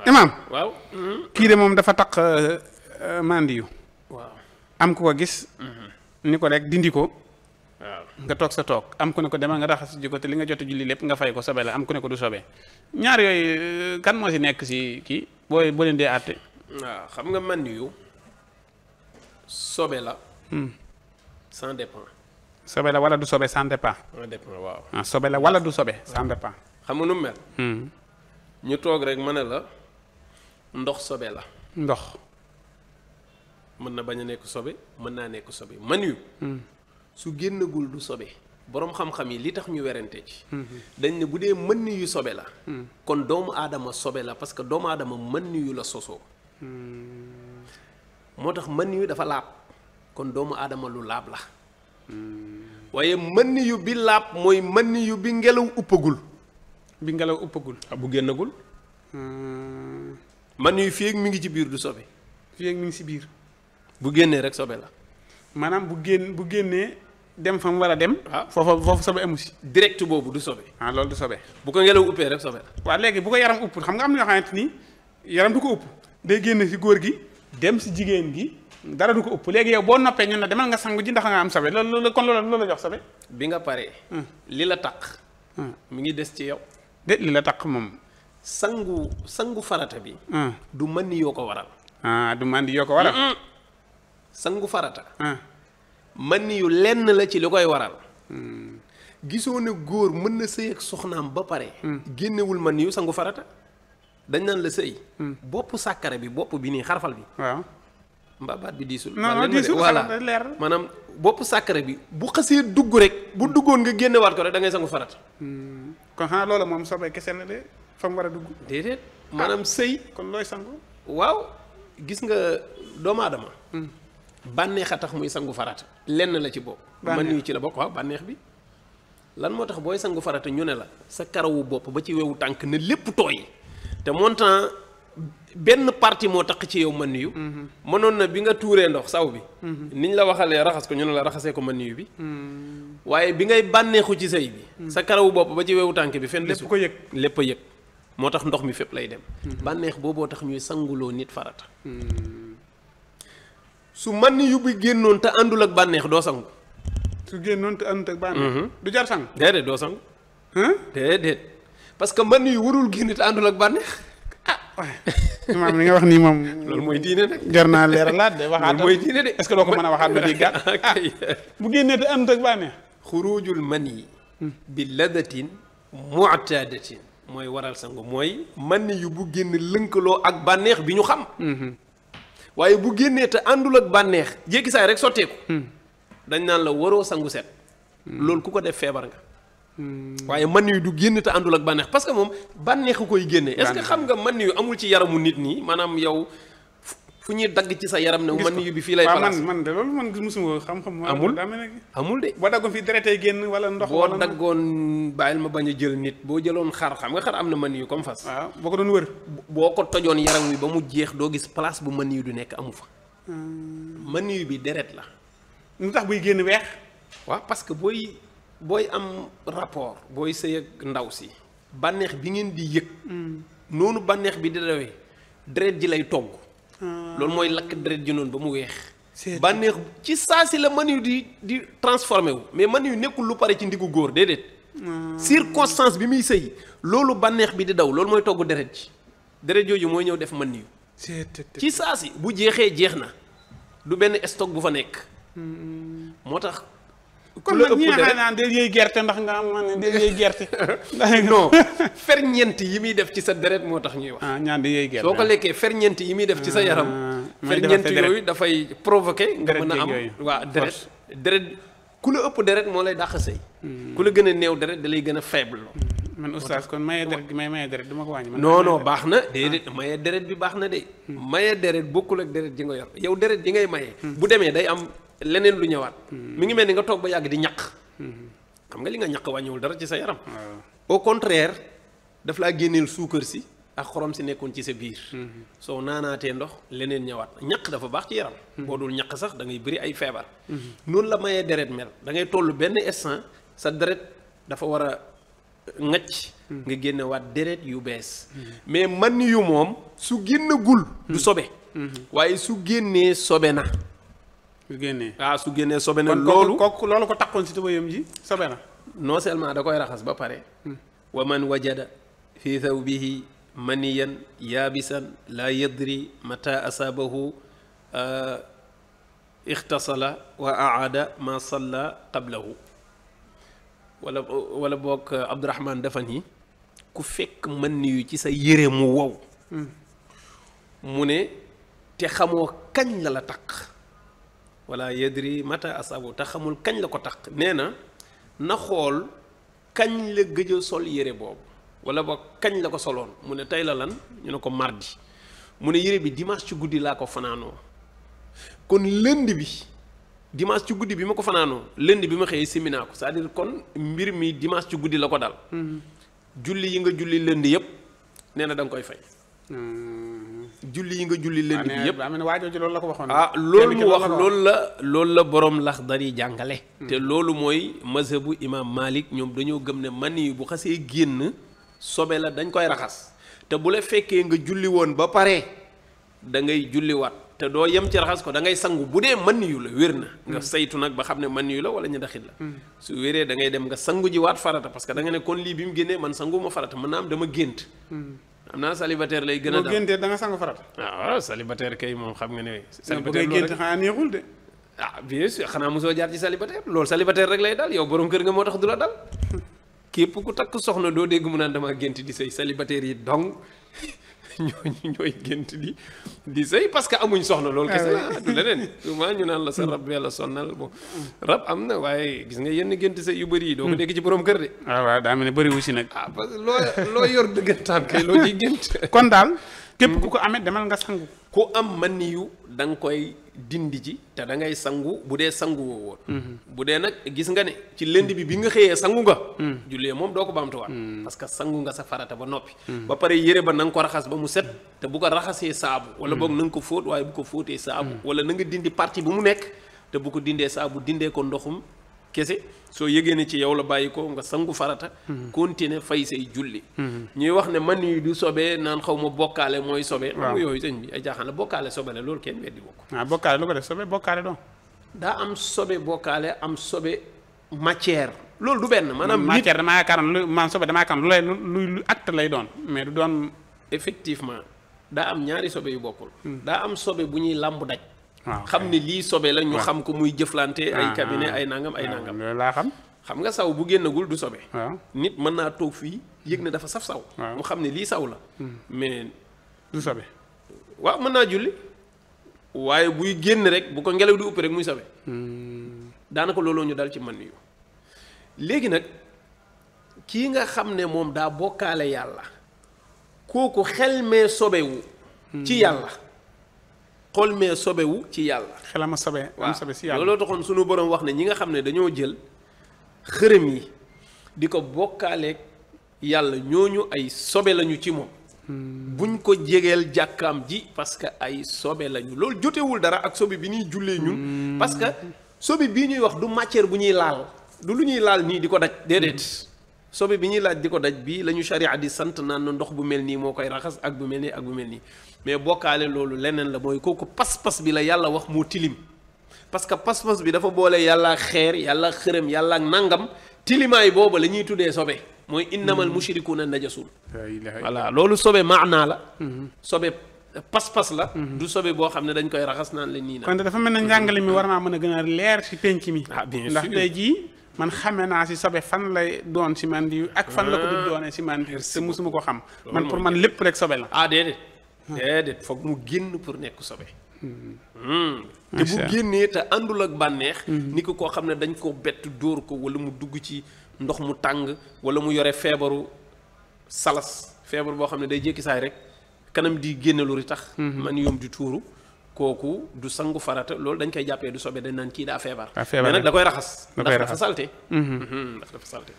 imaam waaw. kii de moom dafa taq mandiyu waaw. am ku ko gis ni ko rek dindi ko waaw. nga toog sa toog am ku ne ko demal nga raxas ji ko te li nga jot julli lépp nga fay ko sobe la am ku ne ko du sobe ñaar yooyu kan moo si nekk si kii boo leen dee àtte. waaw xam nga man yu sobe la. ça dépend. sobe la wala du sobe ça dépend. ça dépend waaw. ah sobe la wala du sobe ça dépend. xam nga nu mu mel. ñu toog rek ma ne la ndox sobe la. ndox. mën na bañ a nekk sobe mën naa nekk sobe man yu su génnagul du sobe boroom xam-xam yi li tax ñu werante ci. dañ ne bu dee mën yu sobe la. kon doomu aadama sobe la parce que doomu aadama mën yu la sosoo. moo tax mën yu dafa laab kon doomu aadama lu laab la. waaye mën yu bi laab mooy mën yu bi ngelaw uppagul. bi ngelaw uppagul. bu génnagul. mën yu fii ak mi ngi ci biir du sobe. fii ak mi ngi si biir. bu génnee rek sobe la. maanaam bu génnee dem fa mu war a dem. waaw foofu sobe amu si. direct boobu du sobe. ah loolu du sobe. bu ko ngelaw uppee rek sobe la. waaw léegi bu ko yaram upp xam nga am na ñoo xamante ni yaram du ko upp day génn si góor gi dem si jigéen gi dara du ko upp léegi yow boo noppee ñun la demal nga sangu ji ndax nga am sobe loolu kon loolu la jox sobe. bi nga paree. li la taq. mi ngi des ci yow. de li la taq moom. sangu farata bi. du mën yoo ko waral. du mandi yoo ko waral. sangu farata. mën yu lenn la ci li koy waral. gisoo ne góor mën na sëy ak soxnaam ba pare. génnewul mën yu sangu farata. dañ naan la sëy. bopp sàkkare bi bopp bi nii xarfal bi. waaw. mbabaat bi diisul. non diisul voilà leer. maanaam bopp sàkkare bi bu xasee dugg rek bu duggoon nga génnewaat ko rek da ngay sangu farata. kon xanaa loola moom sobe kese na de fa mu war a dugg. déedéet maanaam sëy. kon looy sangu. waaw gis nga doomu aadama. bànneex a tax muy sangu farata. lenn la ci bopp. man yu ci la bokk waaw bànneex bi. lan moo tax booy sangu farata ñu ne la sa karawu bopp ba ci wewu tànk na lépp tooy. te montant benn partie moo tax ci yow man yu. mënoon na bi nga tuuree ndox saw bi. niñ la waxalee raxas ko ñu ne la raxasee ko man yu bi. waaye bi ngay bànneexu ci sëy bi. sa karawu bopp ba ci wewu tànk bi fenn lépp ko yëg lépp a yëg. moo tax ndox mi fépp lay dem. bànneex booboo tax ñuy sanguloo nit farata. su man yu bi génnoon te àndul ak bànneex doo sangu. su génnoon te àndul ak bànneex. du jar sang. déedéet doo sangu. déedéet parce que man yu warul génn te àndul ak bànneex. maam li nga wax nii moom. loolu mooy diine nag. jar naa leeralaat de waxaat loolu mooy diine de. est-ce que doo ko mën a waxaat ba déggaat. bu génnee te àndul ak bànneex. xurujul man yi. bi ladatin mu'tadatin mooy waral sangu mooy man yu bu génn lënkaloo ak bànneex bi ñu xam. waaye bu génnee te àndul ak bànneex jékki saay rek sotteeku. dañ naan la waroo sangu set. loolu ku ko def feebar nga. waaye man yu du génn te àndul ak bànneex parce que moom bànneexu koy génne. est-ce que xam nga man yu amul ci yaramu nit nii maanaam yow fu ñuy dagg ci sa yaram ne man yu bi fii lay. place man de loolu man musuma xam-xam. amul amul de. boo daggoon fii deretay génn wala ndox. boo daggoon bàyyil ma bañ a jël nit boo jëloon xar xam nga xar am na man yu comme fas. waaw boo ko doon wër. boo ko tojoon yaram wi ba mu jeex doo gis place bu man yu du nekk amu fa. man yu bi deret la. lu tax buy génn weex. waaw parce que booy am rapport booy sëy ak ndaw si bànneex bi ngeen di yëg. noonu bànneex bi di dawee deret ji lay togg. loolu mooy lakk deret ji noonu ba mu weex. bànneex ci saa si la man yu di transformé wu mais man yu nekkul lu pare ci ndiggu góor déedéet. circonstance bi muy sëy loolu bànneex bi di daw loolu mooy togg deret ji deret jooju mooy ñëw def man yu ci saa si bu jeexee jeex na du benn stock bu fa nekk. moo tax. kon nag ñi nga xam naan day yëy gerte ndax nga am man day yëy gerte. non ferñeent yi muy def ci sa deret moo tax ñuy wax. ñaan day yëy gerte soo ko lekkee ferñeent yi muy def ci sa yaram. ferñeent yooyu dafay provoquer nga mën a am waa deret ku la ëpp deret moo lay dàq sëy. ku la gën a néew deret da lay gën a faible. man oustaz kon maye deret gi may maye deret du ma ko wàññi. non baax na déedéet maye deret bi baax na de. maye deret bokkul ak deret ji nga yor yow deret ji ngay maye. bu demee day am. leneen lu ñëwaat. mi ngi mel ni nga toog ba yàgg di ñaq. xam nga li nga ñaq wàññiwul dara ci sa yaram. au contraire daf laa génneel suukar si ak xorom si nekkoon ci sa biir. soo naanaatee ndox leneen ñëwaat ñaq dafa baax ci yaram. boo dul ñaq sax da ngay bëri ay feebar. noonu la mayee deret mel da ngay toll benn instant sa deret dafa war a ngacc nga génne waat deret yu bees mais man yu moom su génnagul du sobe waaye su génnee sobe na su génnee su génnee sobe na kon loolu loolu ko takkoon si tubayam ji sobe na non seulement da koy raxas ba pare wa man wajada fi thawbihi maniyan yaabisan laa yadri mata asaabahu ixtasala wa aada ma salla qablahu wala boog Abdourahman dafa ni ku fekk mën yu ci sa yére mu wow mu ne te xamoo kañ la takk wala yadri mata asaabahu te xamul kañ la ko takk nee na xool kañ la gëj a sol yére boobu wala boog kañ la ko soloon mu ne tey la lan ñu ne ko mardi mu ne yére bi dimanche ci guddi laa ko fanaanoo kon lundi bi dimanche ci guddi bi ma ko fanaanoo lundi bi ma xëyee siminaa ko c'est-à-dire kon mbir mi dimanche ci guddi la ko dal julli yi nga julli lundi yëpp nee na da nga koy fay julli yi nga julli lundi bi yëpp am na waajoo ci loolu la ko waxoon loolu mu wax loolu la borom Laxdari jàngale te loolu mooy mazhabu imam Malik ñoom dañoo gëm ne mani yu bu xasee génn sobe la dañ koy raxas te bu la fekkee nga julli woon ba pare da ngay julliwaat te doo yem ci raxas ko da ngay sangu bu dee mani yu la wér na nga saytu nag ba xam ne mani yu la wala ñu daxit la su wéree da ngay dem nga sangu ji waat farata parce que da nga ne kon lii bi mu génnee man sangu ma farata mën naa am dama gént am naa célibataire lay gën a dal géntee da nga sangu farata waaw célibataire kay moom xam nga ne célibataire gént xanaa neexul de bien sûr xanaa mosoo jaar ci célibataire loolu célibataire rek lay dal yow borom kër nga moo tax du la dal képp ku takk soxna doo dégg mu naan dama gént di sëy célibataire yi donc ñooy gént di sëy parce que amuñ soxna loolu kese la du leneen souvent ñu naan la sa rab yàlla sonnal bon rab am na waaye gis nga yenn gént sëy yu bëri yi doo ko dégg ci borom kër de waaw daa mel ne bëri wu si nag parce que loo yor dëggantaan kay loo ciy gént kon daal képp ku ko amee demal nga sangu ku am man yu da nga koy dindi ji te da ngay sangu bu dee sangu woo woon bu dee nag gis nga ne ci lënd bi nga xëyee sangu nga jullee moom doo ko baamtuwaat parce que sangu nga sa farata ba noppi ba pare yére ba na nga ko raxas ba mu set te bu ko raxasee saabu wala boog na nga ko fóot waaye bu ko fóotee saabu wala na nga dindi partie bu mu nekk te bu ko dindee saabu dindee ko ndoxum kese soo yëgee ne ci yow la bàyyi ko nga sangu farata continuer fay say julli ñuy wax ne man yi du sobee naan xaw ma bokkaale mooy sobe xam nga yooyu sëñ bi ay jaaxaan la bokkaale sobe la loolu kenn weddi bokk bokkaale lu ko def sobe bokkaale doon daa am sobe bokkaale am sobe matière loolu du benn maanaam matière damaa yaakaar lu man sobe damaa yaakaar lu lay lu acte lay doon mais du doon effectivement daa am ñaari sobe yu bokkul daa am sobe bu ñuy làmb daj waaw xam ne lii sobe la ñu xam ko muy jëflante ay cabinet ay nangam loolu laa xam nga saw bu génnagul du sobe waaw nit mën naa toog fii yëg ne dafa saf saw mu xam ne lii saw la mais du sobe waaw mën naa julli waaye buy génn rek bu ko ngelaw di upp rek muy sobe daanaka looloo ñu dal ci man yu léegi nag kii nga xam ne moom daa bokkaale yàlla kooku xel mee sobewu ci yàlla xol mee sobewu ci yàlla xelama sobe am sobe si yàlla looloo taxoon sunu borom wax ne ñi nga xam ne dañoo jël xërëm yi di ko bokkaaleeg yàlla ñooñu ay sobe lañu ci moom buñ ko jegeel jàkkaam ji parce que ay sobe lañu loolu jotewul dara ak sobe bi ñuy jullee ñun parce que sobe bii ñuy wax du matière bu ñuy laal du lu ñuy laal nii di ko daj déedéet sobe bi ñuy laaj di ko daj bii la ñu sharia di sant naan na ndox bu mel nii moo koy raxas ak bu mel nii ak bu mel nii mais bokkaale loolu leneen la mooy kooku pas-pas bi la yàlla wax moo tilim parce que pas-pas bi dafa boole yàlla xeer yàlla xërëm yàlla nangam tilimaay booba la ñuy tuddee sobe mooy innamal mushrikuuna najasun voilà loolu sobe maanaa la sobe pas-pas la du sobe boo xam ne dañ koy raxas naan la nii na kon dafa mel ne njàngale mi war naa mën a gën a leer ci penc mi bien sûr ndax tey jii man xame naa si sobe fan lay doon si man di ak fan la ko du doonee si man di te musuma ko xam man pour man lépp rek sobe la déedéet foog mu génn pour nekk sobe te bu génnee te àndul ak bànneex ni ko koo xam ne dañ ko bett dóor ko wala mu dugg ci ndox mu tàng wala mu yore feebaru salas feebar boo xam ne day jékki saay rek kanam di génne lu ri tax man yoom di tuuru kooku du sangu farata loolu dañ koy jàppee du sobe dañ naan kii daa feebar mais nag da koy raxas ndax dafa salte